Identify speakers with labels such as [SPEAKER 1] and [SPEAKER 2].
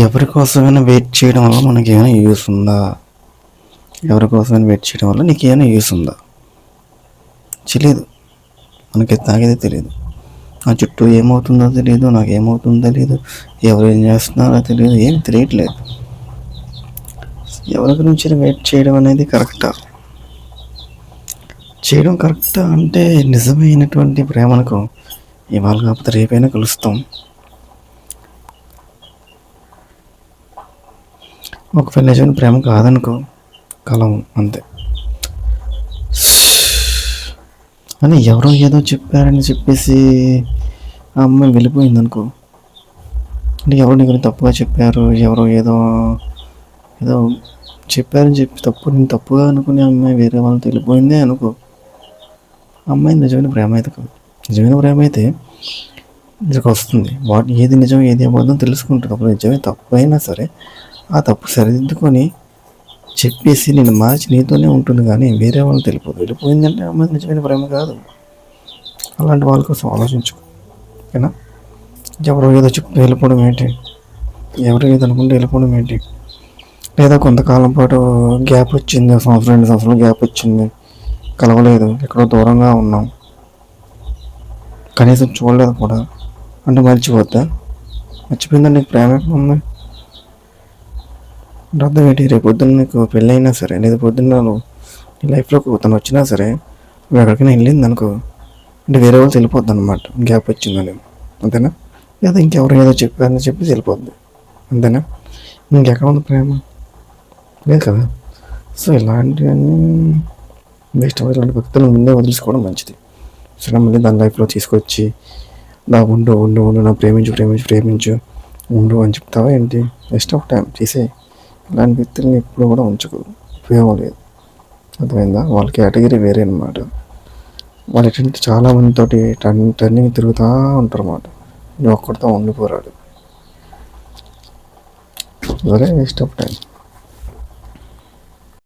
[SPEAKER 1] ఎవరి కోసమైనా వెయిట్ చేయడం వల్ల మనకి ఏమైనా యూస్ ఉందా? ఎవరి కోసమైనా వెయిట్ చేయడం వల్ల నీకు ఏమైనా యూస్ ఉందా? తెలియదు. మనకి తాగేది తెలియదు. నా చుట్టూ ఏమవుతుందో తెలియదు, నాకు ఏమవుతుందో తెలియదు, ఎవరు ఏం చేస్తున్నారో తెలియదు, ఏం తెలియట్లేదు. ఎవరి గురించి వెయిట్ చేయడం అనేది కరెక్టా? చేయడం కరెక్టా అంటే నిజమైనటువంటి ప్రేమలకు ఇవాళ కాకపోతే రేపైనా కలుస్తాం. ఒకవేళ నిజమైన ప్రేమ కాదనుకో, కలవం అంతే. అని ఎవరో ఏదో చెప్పారని చెప్పేసి ఆ అమ్మాయి వెళ్ళిపోయింది అనుకో, అంటే ఎవరో నీ గురించి తప్పుగా చెప్పారు, ఎవరో ఏదో ఏదో చెప్పారని చెప్పి నేను తప్పుగా అనుకుని ఆ అమ్మాయి వేరే వాళ్ళతో వెళ్ళిపోయిందే అనుకో, అమ్మాయి నిజమైన ప్రేమ అయితే కాదు. నిజమైన ప్రేమ అయితే ఇక్కడికి వస్తుంది, ఏది నిజం ఏది అబద్ధం తెలుసుకుంటుంది. అప్పుడు నిజమే తప్పు అయినా సరే ఆ తప్పు సరిదిద్దుకొని చెప్పేసి నేను మార్చి నీతోనే ఉంటుంది, కానీ వేరే వాళ్ళు వెళ్ళిపోయిందంటే అమ్మాయి నిజమైన ప్రేమ కాదు. అలాంటి వాళ్ళ కోసం ఆలోచించుకో, ఓకేనా? ఎవరో ఏదో చెప్పి వెళ్ళిపోవడం ఏంటి, ఎవరో ఏదో అనుకుంటే వెళ్ళిపోవడం ఏంటి? లేదా కొంతకాలం పాటు గ్యాప్ వచ్చింది, సంవత్సరం 2 సంవత్సరాలు గ్యాప్ వచ్చింది, కలవలేదు, ఎక్కడో దూరంగా ఉన్నాం, కనీసం చూడలేదు కూడా అంటే మర్చిపోద్దా? మర్చిపోయిందని నీకు ప్రేమ ఎక్కడ ఉంది? అర్థం ఏంటి? రేపు పొద్దున్న నీకు పెళ్ళి అయినా సరే, లేదా పొద్దున్న నీ లైఫ్లోకి తను వచ్చినా సరే, నువ్వు ఎక్కడికైనా వెళ్ళింది అనుకో, అంటే వేరే వాళ్ళు వెళ్ళిపోద్ది అనమాట, గ్యాప్ వచ్చిందని. అంతేనా? లేదా ఇంకెవరు ఏదో చెప్పారని చెప్పి వెళ్ళిపోద్ది, అంతేనా? ఇంకెక్కడ ఉంది ప్రేమ? లేదు కదా. సో ఇలాంటివన్నీ వేస్ట్ అవ్వాలి. ఇలాంటి వ్యక్తులను ముందే వదిలేసుకోవడం మంచిది. సరే, మళ్ళీ దాని లైఫ్లో తీసుకొచ్చి నా ఉండు ఉండు ఉండు నా ప్రేమించు ఉండు అని చెప్తావా ఏంటి? వేస్ట్ ఆఫ్ టైం చేసే. ఇలాంటి వ్యక్తుల్ని ఎప్పుడు కూడా ఉంచుకో, ఉపయోగం లేదు. అర్థమైందా? వాళ్ళ కేటగిరీ వేరే అనమాట. వాళ్ళు ఏంటంటే చాలా మందితోటి టర్నింగ్ తిరుగుతూ ఉంటారు అన్నమాట. నువ్వు ఒక్కడితో ఉండిపోరాడు. Waste of time.